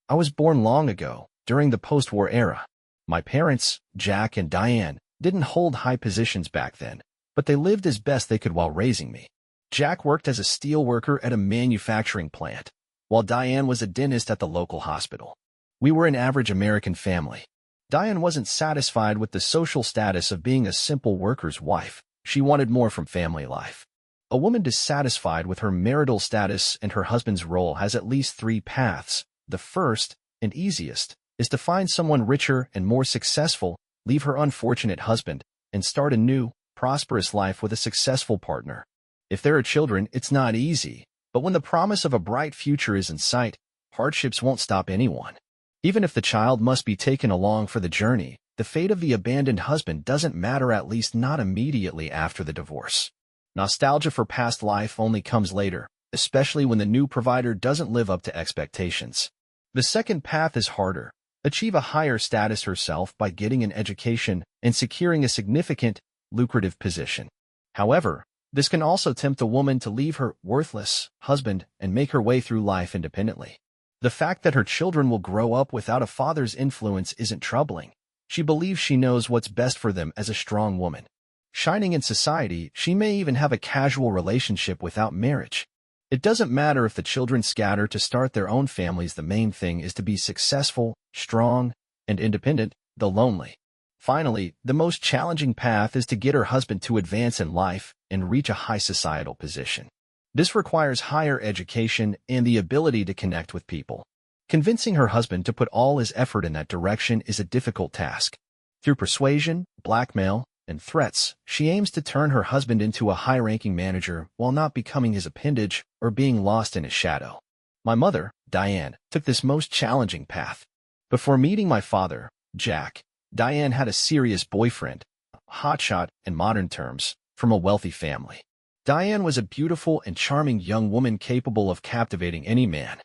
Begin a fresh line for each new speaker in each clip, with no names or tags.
I was born long ago, during the post-war era. My parents, Jack and Diane, didn't hold high positions back then, but they lived as best they could while raising me. Jack worked as a steel worker at a manufacturing plant, while Diane was a dentist at the local hospital. We were an average American family. Diane wasn't satisfied with the social status of being a simple worker's wife. She wanted more from family life. A woman dissatisfied with her marital status and her husband's role has at least three paths. The first, and easiest, is to find someone richer and more successful, leave her unfortunate husband, and start a new, prosperous life with a successful partner. If there are children, it's not easy, but when the promise of a bright future is in sight, hardships won't stop anyone. Even if the child must be taken along for the journey, the fate of the abandoned husband doesn't matter, at least not immediately after the divorce. Nostalgia for past life only comes later, especially when the new provider doesn't live up to expectations. The second path is harder. Achieve a higher status herself by getting an education and securing a significant, lucrative position. However, this can also tempt a woman to leave her worthless husband and make her way through life independently. The fact that her children will grow up without a father's influence isn't troubling. She believes she knows what's best for them as a strong woman. Shining in society, she may even have a casual relationship without marriage. It doesn't matter if the children scatter to start their own families. The main thing is to be successful, strong, and independent, though lonely. Finally, the most challenging path is to get her husband to advance in life and reach a high societal position. This requires higher education and the ability to connect with people. Convincing her husband to put all his effort in that direction is a difficult task. Through persuasion, blackmail, and threats, she aims to turn her husband into a high-ranking manager while not becoming his appendage or being lost in his shadow. My mother, Diane, took this most challenging path. Before meeting my father, Jack, Diane had a serious boyfriend, a hotshot in modern terms, from a wealthy family. Diane was a beautiful and charming young woman capable of captivating any man.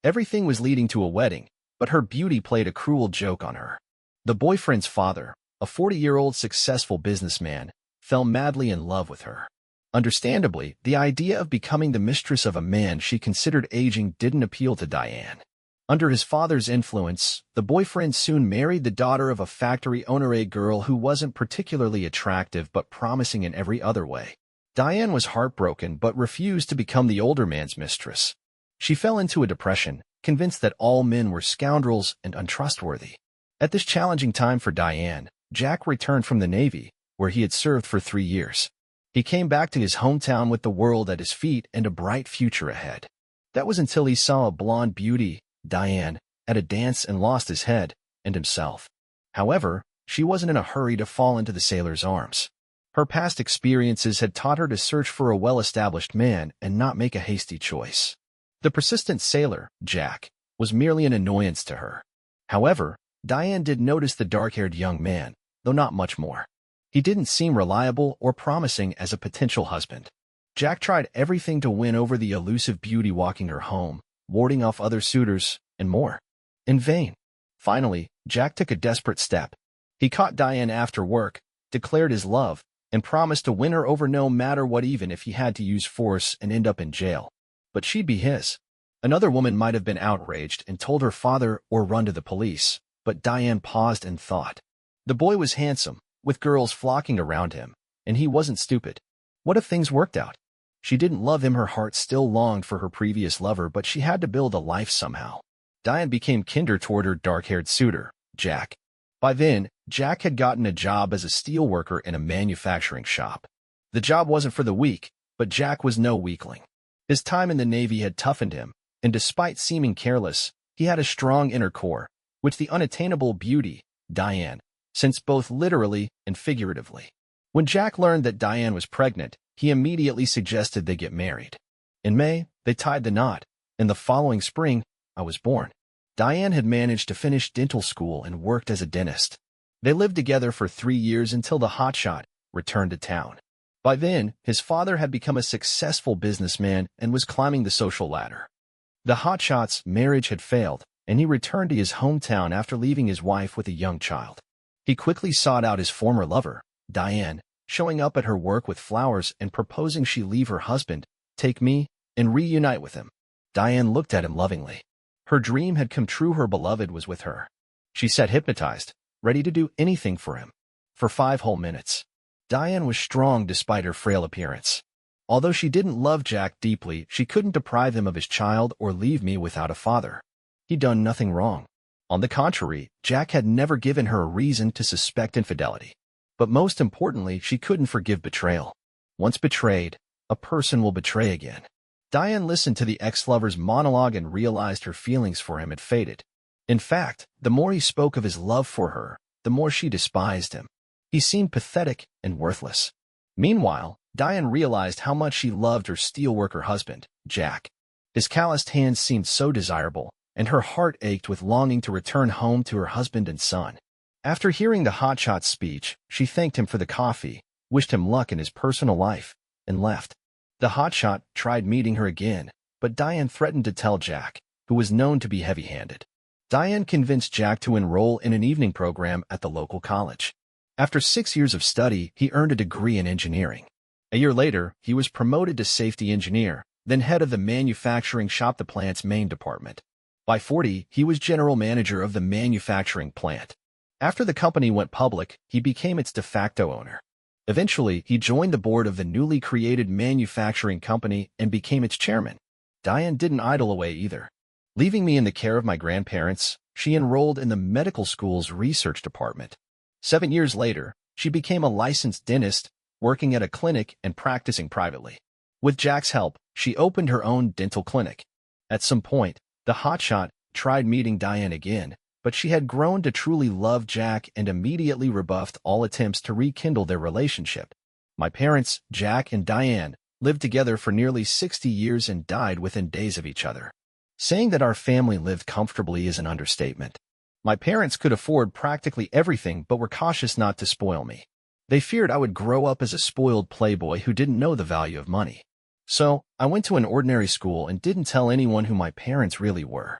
Everything was leading to a wedding, but her beauty played a cruel joke on her. The boyfriend's father, a 40-year-old successful businessman, fell madly in love with her. Understandably, the idea of becoming the mistress of a man she considered aging didn't appeal to Diane. Under his father's influence, the boyfriend soon married the daughter of a factory owner, a girl who wasn't particularly attractive but promising in every other way. Diane was heartbroken but refused to become the older man's mistress. She fell into a depression, convinced that all men were scoundrels and untrustworthy. At this challenging time for Diane, Jack returned from the Navy, where he had served for 3 years. He came back to his hometown with the world at his feet and a bright future ahead. That was until he saw a blonde beauty, Diane, at a dance and lost his head and himself. However, she wasn't in a hurry to fall into the sailor's arms. Her past experiences had taught her to search for a well-established man and not make a hasty choice. The persistent sailor, Jack, was merely an annoyance to her. However, Diane did notice the dark-haired young man, though not much more. He didn't seem reliable or promising as a potential husband. Jack tried everything to win over the elusive beauty, walking her home, warding off other suitors, and more. In vain. Finally, Jack took a desperate step. He caught Diane after work, declared his love, and promised to win her over no matter what, even if he had to use force and end up in jail. But she'd be his. Another woman might have been outraged and told her father or run to the police, but Diane paused and thought. The boy was handsome, with girls flocking around him, and he wasn't stupid. What if things worked out? She didn't love him. Her heart still longed for her previous lover, but she had to build a life somehow. Diane became kinder toward her dark-haired suitor, Jack. By then, Jack had gotten a job as a steel worker in a manufacturing shop. The job wasn't for the weak, but Jack was no weakling. His time in the Navy had toughened him, and despite seeming careless, he had a strong inner core, which the unattainable beauty, Diane, sensed both literally and figuratively. When Jack learned that Diane was pregnant, he immediately suggested they get married. In May, they tied the knot, and the following spring, I was born. Diane had managed to finish dental school and worked as a dentist. They lived together for 3 years until the hotshot returned to town. By then, his father had become a successful businessman and was climbing the social ladder. The hotshot's marriage had failed, and he returned to his hometown after leaving his wife with a young child. He quickly sought out his former lover, Diane, showing up at her work with flowers and proposing she leave her husband, take me, and reunite with him. Diane looked at him lovingly. Her dream had come true. Her beloved was with her. She sat hypnotized, ready to do anything for him. For 5 whole minutes. Diane was strong despite her frail appearance. Although she didn't love Jack deeply, she couldn't deprive him of his child or leave me without a father. He'd done nothing wrong. On the contrary, Jack had never given her a reason to suspect infidelity. But most importantly, she couldn't forgive betrayal. Once betrayed, a person will betray again. Diane listened to the ex-lover's monologue and realized her feelings for him had faded. In fact, the more he spoke of his love for her, the more she despised him. He seemed pathetic and worthless. Meanwhile, Diane realized how much she loved her steelworker husband, Jack. His calloused hands seemed so desirable, and her heart ached with longing to return home to her husband and son. After hearing the hotshot's speech, she thanked him for the coffee, wished him luck in his personal life, and left. The hotshot tried meeting her again, but Diane threatened to tell Jack, who was known to be heavy-handed. Diane convinced Jack to enroll in an evening program at the local college. After 6 years of study, he earned a degree in engineering. A year later, he was promoted to safety engineer, then head of the manufacturing shop, the plant's main department. By 40, he was general manager of the manufacturing plant. After the company went public, he became its de facto owner. Eventually, he joined the board of the newly created manufacturing company and became its chairman. Diane didn't idle away either. Leaving me in the care of my grandparents, she enrolled in the medical school's research department. 7 years later, she became a licensed dentist, working at a clinic and practicing privately. With Jack's help, she opened her own dental clinic. At some point, the hotshot tried meeting Diane again, but she had grown to truly love Jack and immediately rebuffed all attempts to rekindle their relationship. My parents, Jack and Diane, lived together for nearly 60 years and died within days of each other. Saying that our family lived comfortably is an understatement. My parents could afford practically everything but were cautious not to spoil me. They feared I would grow up as a spoiled playboy who didn't know the value of money. So, I went to an ordinary school and didn't tell anyone who my parents really were.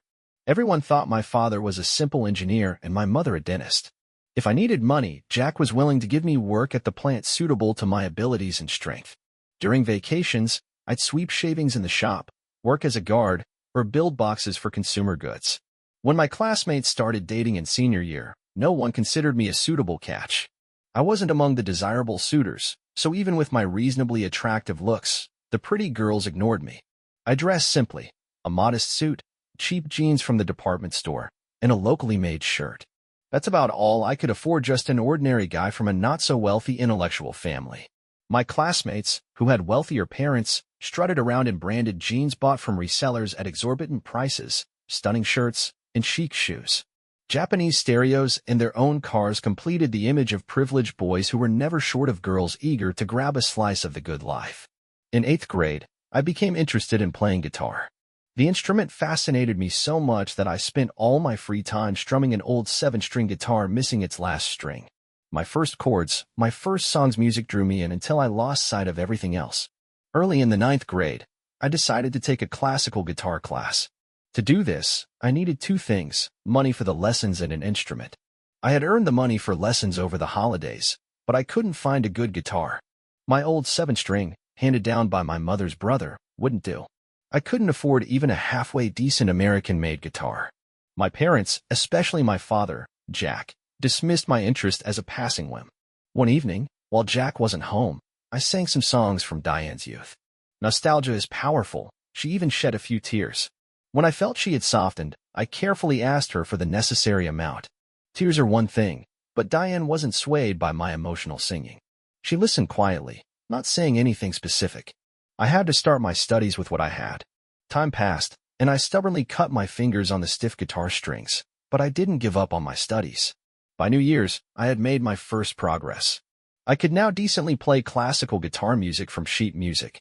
Everyone thought my father was a simple engineer and my mother a dentist. If I needed money, Jack was willing to give me work at the plant suitable to my abilities and strength. During vacations, I'd sweep shavings in the shop, work as a guard, or build boxes for consumer goods. When my classmates started dating in senior year, no one considered me a suitable catch. I wasn't among the desirable suitors, so even with my reasonably attractive looks, the pretty girls ignored me. I dressed simply, a modest suit, cheap jeans from the department store, and a locally made shirt. That's about all I could afford, just an ordinary guy from a not-so-wealthy intellectual family. My classmates, who had wealthier parents, strutted around in branded jeans bought from resellers at exorbitant prices, stunning shirts, and chic shoes. Japanese stereos and their own cars completed the image of privileged boys who were never short of girls eager to grab a slice of the good life. In 8th grade, I became interested in playing guitar. The instrument fascinated me so much that I spent all my free time strumming an old 7-string guitar missing its last string. My first chords, my first song's music drew me in until I lost sight of everything else. Early in the 9th grade, I decided to take a classical guitar class. To do this, I needed 2 things, money for the lessons and an instrument. I had earned the money for lessons over the holidays, but I couldn't find a good guitar. My old 7-string, handed down by my mother's brother, wouldn't do. I couldn't afford even a halfway decent American-made guitar. My parents, especially my father, Jack, dismissed my interest as a passing whim. One evening, while Jack wasn't home, I sang some songs from Diane's youth. Nostalgia is powerful. She even shed a few tears. When I felt she had softened, I carefully asked her for the necessary amount. Tears are one thing, but Diane wasn't swayed by my emotional singing. She listened quietly, not saying anything specific. I had to start my studies with what I had. Time passed, and I stubbornly cut my fingers on the stiff guitar strings, but I didn't give up on my studies. By New Year's, I had made my first progress. I could now decently play classical guitar music from sheet music.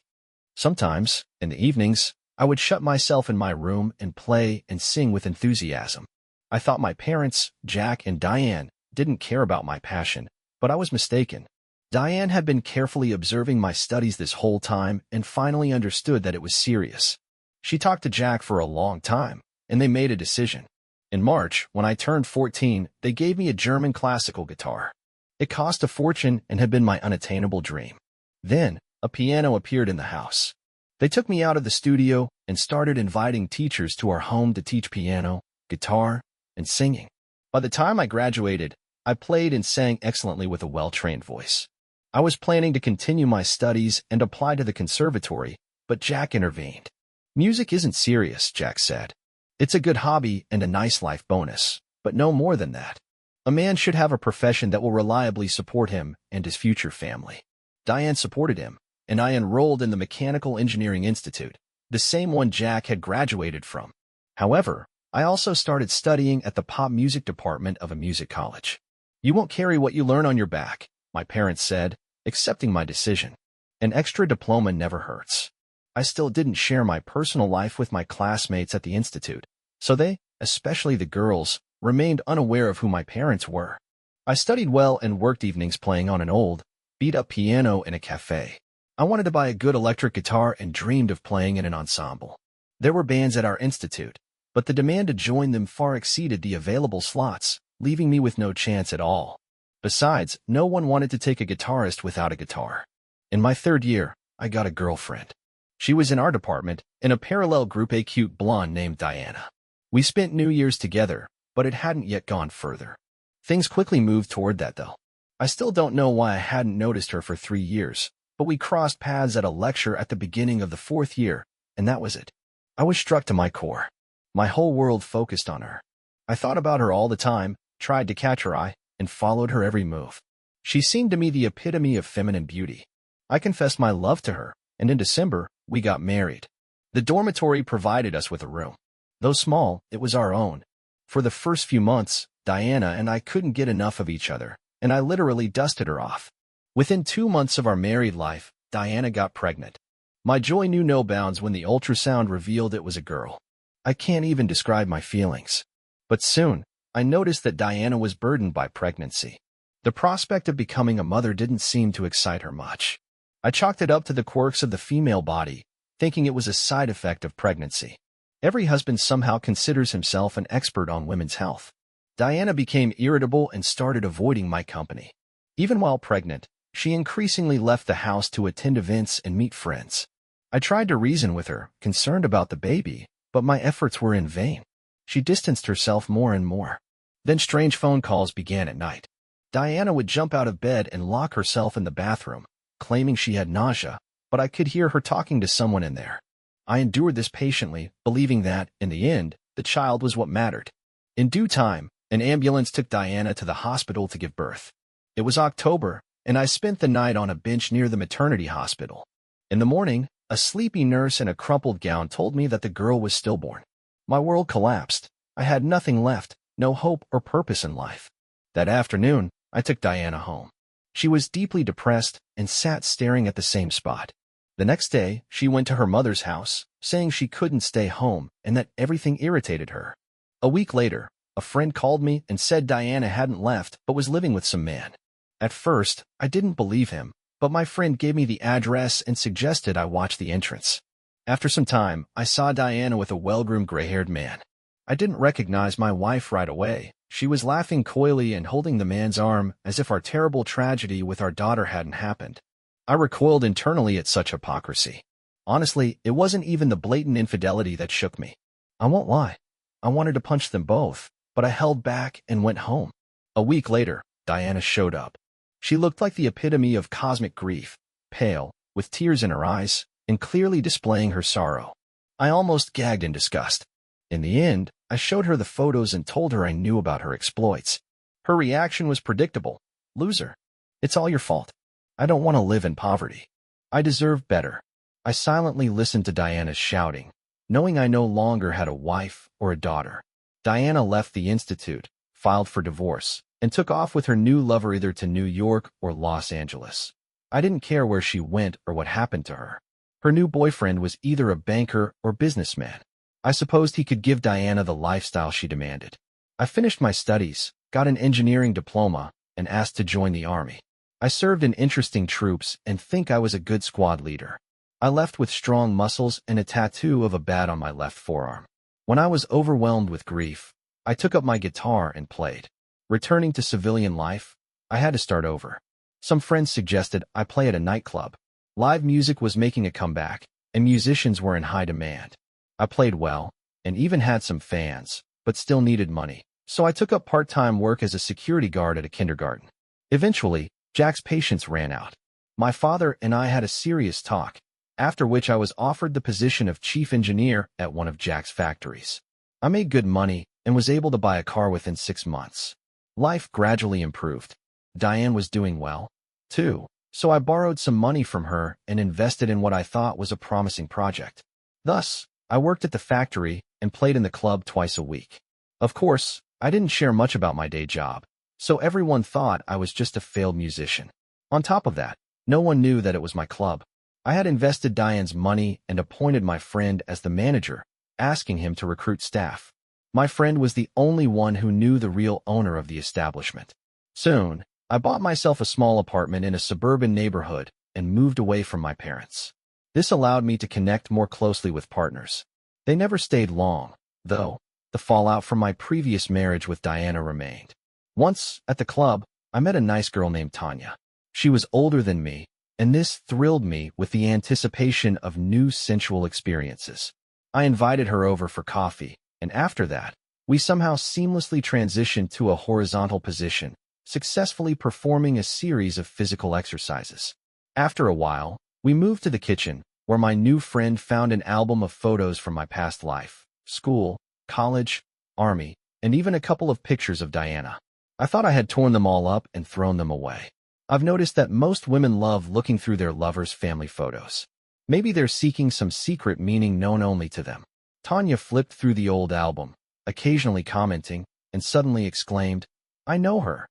Sometimes, in the evenings, I would shut myself in my room and play and sing with enthusiasm. I thought my parents, Jack and Diane, didn't care about my passion, but I was mistaken. Diane had been carefully observing my studies this whole time and finally understood that it was serious. She talked to Jack for a long time, and they made a decision. In March, when I turned 14, they gave me a German classical guitar. It cost a fortune and had been my unattainable dream. Then, a piano appeared in the house. They took me out of the studio and started inviting teachers to our home to teach piano, guitar, and singing. By the time I graduated, I played and sang excellently with a well-trained voice. I was planning to continue my studies and apply to the conservatory, but Jack intervened. "Music isn't serious," Jack said. "It's a good hobby and a nice life bonus, but no more than that. A man should have a profession that will reliably support him and his future family." Diane supported him, and I enrolled in the Mechanical Engineering Institute, the same one Jack had graduated from. However, I also started studying at the pop music department of a music college. "You won't carry what you learn on your back," my parents said, accepting my decision. "An extra diploma never hurts." I still didn't share my personal life with my classmates at the institute, so they, especially the girls, remained unaware of who my parents were. I studied well and worked evenings playing on an old, beat-up piano in a cafe. I wanted to buy a good electric guitar and dreamed of playing in an ensemble. There were bands at our institute, but the demand to join them far exceeded the available slots, leaving me with no chance at all. Besides, no one wanted to take a guitarist without a guitar. In my third year, I got a girlfriend. She was in our department, in a parallel group, a cute blonde named Diana. We spent New Year's together, but it hadn't yet gone further. Things quickly moved toward that, though. I still don't know why I hadn't noticed her for 3 years, but we crossed paths at a lecture at the beginning of the 4th year, and that was it. I was struck to my core. My whole world focused on her. I thought about her all the time, tried to catch her eye, and followed her every move. She seemed to me the epitome of feminine beauty. I confessed my love to her, and in December, we got married. The dormitory provided us with a room. Though small, it was our own. For the first few months, Diana and I couldn't get enough of each other, and I literally dusted her off. Within 2 months of our married life, Diana got pregnant. My joy knew no bounds when the ultrasound revealed it was a girl. I can't even describe my feelings. But soon, I noticed that Diana was burdened by pregnancy. The prospect of becoming a mother didn't seem to excite her much. I chalked it up to the quirks of the female body, thinking it was a side effect of pregnancy. Every husband somehow considers himself an expert on women's health. Diana became irritable and started avoiding my company. Even while pregnant, she increasingly left the house to attend events and meet friends. I tried to reason with her, concerned about the baby, but my efforts were in vain. She distanced herself more and more. Then strange phone calls began at night. Diana would jump out of bed and lock herself in the bathroom, claiming she had nausea, but I could hear her talking to someone in there. I endured this patiently, believing that, in the end, the child was what mattered. In due time, an ambulance took Diana to the hospital to give birth. It was October, and I spent the night on a bench near the maternity hospital. In the morning, a sleepy nurse in a crumpled gown told me that the girl was stillborn. My world collapsed. I had nothing left, no hope or purpose in life. That afternoon, I took Diana home. She was deeply depressed and sat staring at the same spot. The next day, she went to her mother's house, saying she couldn't stay home and that everything irritated her. A week later, a friend called me and said Diana hadn't left but was living with some man. At first, I didn't believe him, but my friend gave me the address and suggested I watch the entrance. After some time, I saw Diana with a well-groomed gray-haired man. I didn't recognize my wife right away. She was laughing coyly and holding the man's arm as if our terrible tragedy with our daughter hadn't happened. I recoiled internally at such hypocrisy. Honestly, it wasn't even the blatant infidelity that shook me. I won't lie. I wanted to punch them both, but I held back and went home. A week later, Diana showed up. She looked like the epitome of cosmic grief, pale, with tears in her eyes, and clearly displaying her sorrow. I almost gagged in disgust. In the end, I showed her the photos and told her I knew about her exploits. Her reaction was predictable. "Loser. It's all your fault. I don't want to live in poverty. I deserve better." I silently listened to Diana's shouting, knowing I no longer had a wife or a daughter. Diana left the institute, filed for divorce, and took off with her new lover either to New York or Los Angeles. I didn't care where she went or what happened to her. Her new boyfriend was either a banker or businessman. I supposed he could give Diana the lifestyle she demanded. I finished my studies, got an engineering diploma, and asked to join the army. I served in interesting troops and think I was a good squad leader. I left with strong muscles and a tattoo of a bat on my left forearm. When I was overwhelmed with grief, I took up my guitar and played. Returning to civilian life, I had to start over. Some friends suggested I play at a nightclub. Live music was making a comeback, and musicians were in high demand. I played well, and even had some fans, but still needed money. So I took up part-time work as a security guard at a kindergarten. Eventually, Jack's patience ran out. My father and I had a serious talk, after which I was offered the position of chief engineer at one of Jack's factories. I made good money and was able to buy a car within 6 months. Life gradually improved. Diane was doing well, too, so I borrowed some money from her and invested in what I thought was a promising project. Thus, I worked at the factory and played in the club twice a week. Of course, I didn't share much about my day job, so everyone thought I was just a failed musician. On top of that, no one knew that it was my club. I had invested Diane's money and appointed my friend as the manager, asking him to recruit staff. My friend was the only one who knew the real owner of the establishment. Soon, I bought myself a small apartment in a suburban neighborhood and moved away from my parents. This allowed me to connect more closely with partners. They never stayed long, though. The fallout from my previous marriage with Diana remained. Once, at the club, I met a nice girl named Tanya. She was older than me, and this thrilled me with the anticipation of new sensual experiences. I invited her over for coffee, and after that, we somehow seamlessly transitioned to a horizontal position, successfully performing a series of physical exercises. After a while, we moved to the kitchen, where my new friend found an album of photos from my past life, school, college, army, and even a couple of pictures of Diana. I thought I had torn them all up and thrown them away. I've noticed that most women love looking through their lovers' family photos. Maybe they're seeking some secret meaning known only to them. Tanya flipped through the old album, occasionally commenting, and suddenly exclaimed, "I know her."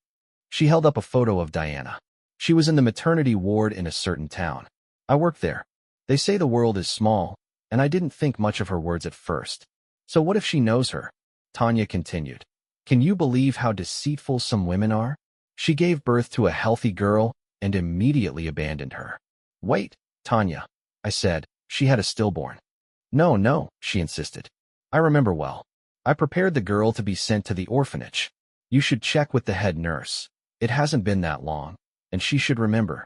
She held up a photo of Diana. She was in the maternity ward in a certain town. I worked there. They say the world is small, and I didn't think much of her words at first. So what if she knows her? Tanya continued. Can you believe how deceitful some women are? She gave birth to a healthy girl and immediately abandoned her. Wait, Tanya, I said, she had a stillborn. No, she insisted. I remember well. I prepared the girl to be sent to the orphanage. You should check with the head nurse. It hasn't been that long, and she should remember.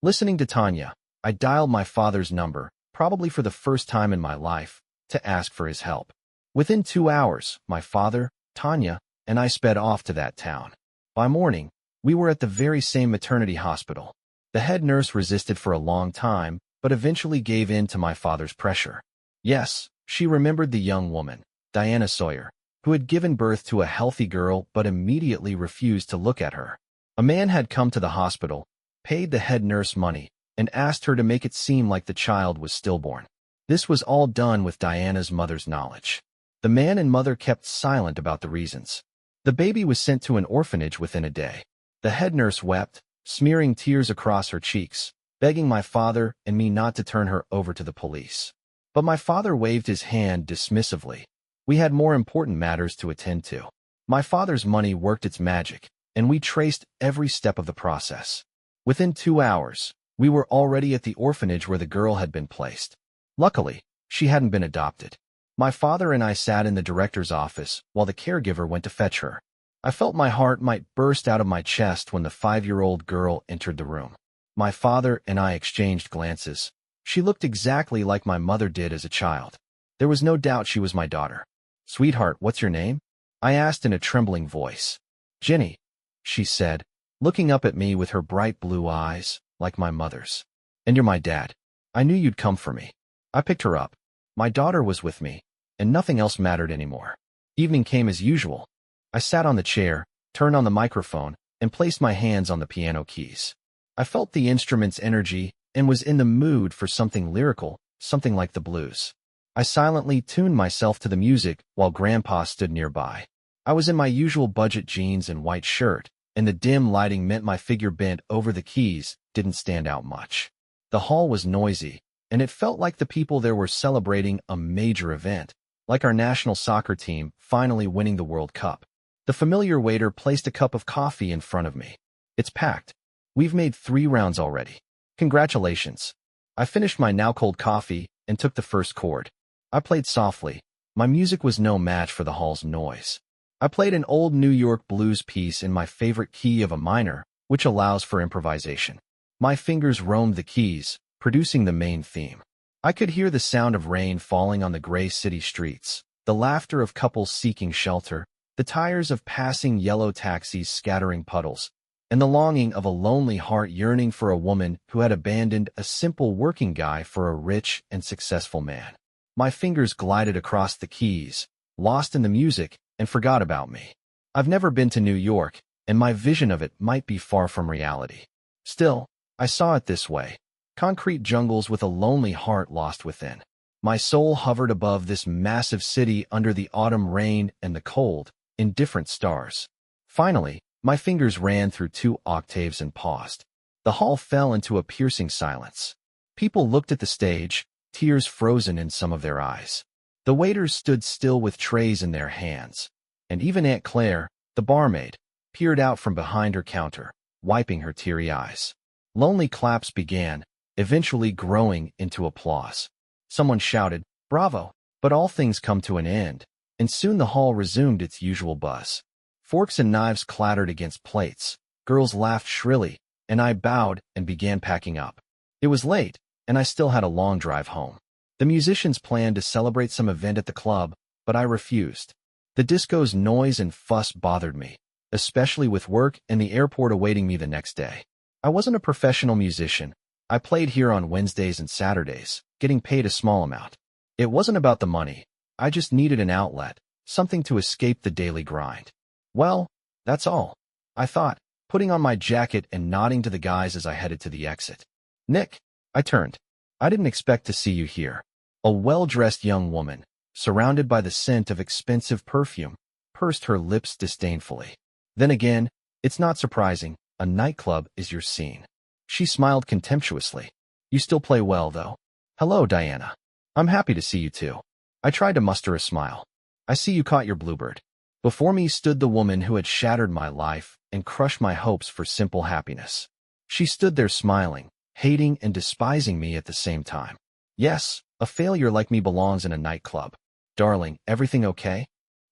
Listening to Tanya, I dialed my father's number, probably for the first time in my life, to ask for his help. Within 2 hours, my father, Tanya, and I sped off to that town. By morning, we were at the very same maternity hospital. The head nurse resisted for a long time, but eventually gave in to my father's pressure. Yes, she remembered the young woman, Diana Sawyer, who had given birth to a healthy girl but immediately refused to look at her. A man had come to the hospital, paid the head nurse money, and asked her to make it seem like the child was stillborn. This was all done with Diana's mother's knowledge. The man and mother kept silent about the reasons. The baby was sent to an orphanage within a day. The head nurse wept, smearing tears across her cheeks, begging my father and me not to turn her over to the police. But my father waved his hand dismissively. We had more important matters to attend to. My father's money worked its magic, and we traced every step of the process. Within 2 hours, we were already at the orphanage where the girl had been placed. Luckily, she hadn't been adopted. My father and I sat in the director's office while the caregiver went to fetch her. I felt my heart might burst out of my chest when the 5-year-old girl entered the room. My father and I exchanged glances. She looked exactly like my mother did as a child. There was no doubt she was my daughter. "Sweetheart, what's your name?" I asked in a trembling voice. "Jenny," she said, looking up at me with her bright blue eyes, like my mother's. "And you're my dad. I knew you'd come for me." I picked her up. My daughter was with me, and nothing else mattered anymore. Evening came as usual. I sat on the chair, turned on the microphone, and placed my hands on the piano keys. I felt the instrument's energy and was in the mood for something lyrical, something like the blues. I silently tuned myself to the music while Grandpa stood nearby. I was in my usual budget jeans and white shirt, and the dim lighting meant my figure bent over the keys didn't stand out much. The hall was noisy, and it felt like the people there were celebrating a major event, like our national soccer team finally winning the World Cup. The familiar waiter placed a cup of coffee in front of me. "It's packed. We've made 3 rounds already. Congratulations." I finished my now cold coffee and took the first chord. I played softly. My music was no match for the hall's noise. I played an old New York blues piece in my favorite key of a minor, which allows for improvisation. My fingers roamed the keys, producing the main theme. I could hear the sound of rain falling on the gray city streets, the laughter of couples seeking shelter, the tires of passing yellow taxis scattering puddles, and the longing of a lonely heart yearning for a woman who had abandoned a simple working guy for a rich and successful man. My fingers glided across the keys, lost in the music, and forgot about me. I've never been to New York, and my vision of it might be far from reality. Still, I saw it this way. Concrete jungles with a lonely heart lost within. My soul hovered above this massive city under the autumn rain and the cold, indifferent stars. Finally, my fingers ran through 2 octaves and paused. The hall fell into a piercing silence. People looked at the stage, tears frozen in some of their eyes. The waiters stood still with trays in their hands, and even Aunt Claire, the barmaid, peered out from behind her counter, wiping her teary eyes. Lonely claps began, eventually growing into applause. Someone shouted, "Bravo!" But all things come to an end, and soon the hall resumed its usual buzz. Forks and knives clattered against plates, girls laughed shrilly, and I bowed and began packing up. It was late, and I still had a long drive home. The musicians planned to celebrate some event at the club, but I refused. The disco's noise and fuss bothered me, especially with work and the airport awaiting me the next day. I wasn't a professional musician. I played here on Wednesdays and Saturdays, getting paid a small amount. It wasn't about the money. I just needed an outlet, something to escape the daily grind. Well, that's all, I thought, putting on my jacket and nodding to the guys as I headed to the exit. "Nick," I turned. "I didn't expect to see you here." A well-dressed young woman, surrounded by the scent of expensive perfume, pursed her lips disdainfully. Then again, it's not surprising. A nightclub is your scene. She smiled contemptuously. "You still play well, though." "Hello, Diana. I'm happy to see you too." I tried to muster a smile. "I see you caught your bluebird." Before me stood the woman who had shattered my life and crushed my hopes for simple happiness. She stood there smiling, hating and despising me at the same time. Yes, a failure like me belongs in a nightclub. "Darling, everything okay?"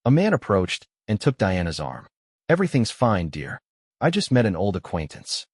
A man approached and took Diana's arm. "Everything's fine, dear. I just met an old acquaintance."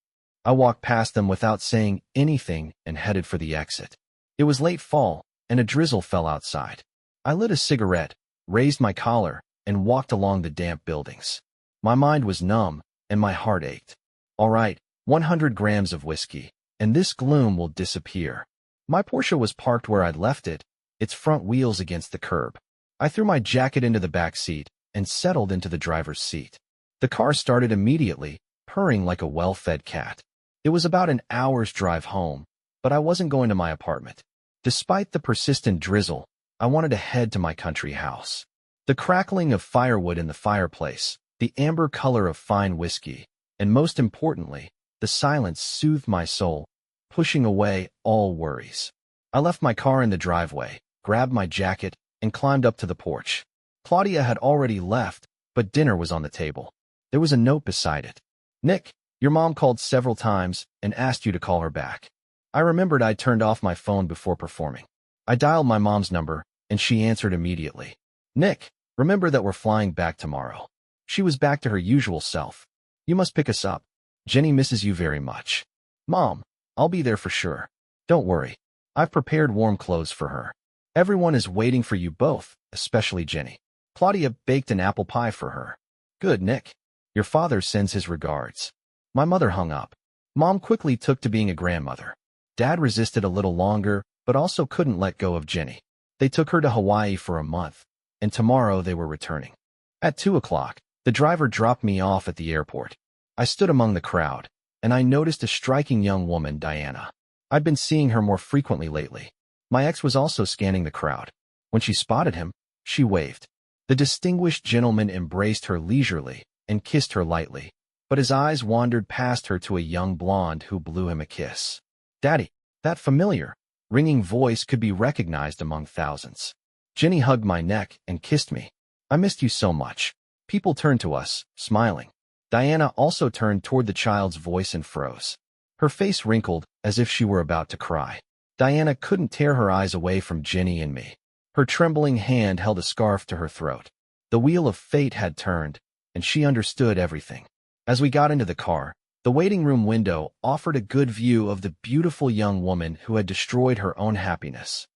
I walked past them without saying anything and headed for the exit. It was late fall, and a drizzle fell outside. I lit a cigarette, raised my collar, and walked along the damp buildings. My mind was numb, and my heart ached. All right, 100 grams of whiskey, and this gloom will disappear. My Porsche was parked where I'd left it, its front wheels against the curb. I threw my jacket into the back seat and settled into the driver's seat. The car started immediately, purring like a well-fed cat. It was about an hour's drive home, but I wasn't going to my apartment. Despite the persistent drizzle, I wanted to head to my country house. The crackling of firewood in the fireplace, the amber color of fine whiskey, and most importantly, the silence soothed my soul, pushing away all worries. I left my car in the driveway, grabbed my jacket, and climbed up to the porch. Claudia had already left, but dinner was on the table. There was a note beside it. "Nick, your mom called several times and asked you to call her back." I remembered I'd turned off my phone before performing. I dialed my mom's number, and she answered immediately. "Nick, remember that we're flying back tomorrow." She was back to her usual self. "You must pick us up. Jenny misses you very much." "Mom, I'll be there for sure. Don't worry. I've prepared warm clothes for her. Everyone is waiting for you both, especially Jenny. Claudia baked an apple pie for her." "Good, Nick. Your father sends his regards." My mother hung up. Mom quickly took to being a grandmother. Dad resisted a little longer, but also couldn't let go of Jenny. They took her to Hawaii for a month, and tomorrow they were returning. At 2 o'clock, the driver dropped me off at the airport. I stood among the crowd, and I noticed a striking young woman, Diana. I'd been seeing her more frequently lately. My ex was also scanning the crowd. When she spotted him, she waved. The distinguished gentleman embraced her leisurely and kissed her lightly, but his eyes wandered past her to a young blonde who blew him a kiss. "Daddy," that familiar, ringing voice could be recognized among thousands. Jenny hugged my neck and kissed me. "I missed you so much." People turned to us, smiling. Diana also turned toward the child's voice and froze. Her face wrinkled as if she were about to cry. Diana couldn't tear her eyes away from Jenny and me. Her trembling hand held a scarf to her throat. The wheel of fate had turned, and she understood everything. As we got into the car, The waiting room window offered a good view of the beautiful young woman who had destroyed her own happiness.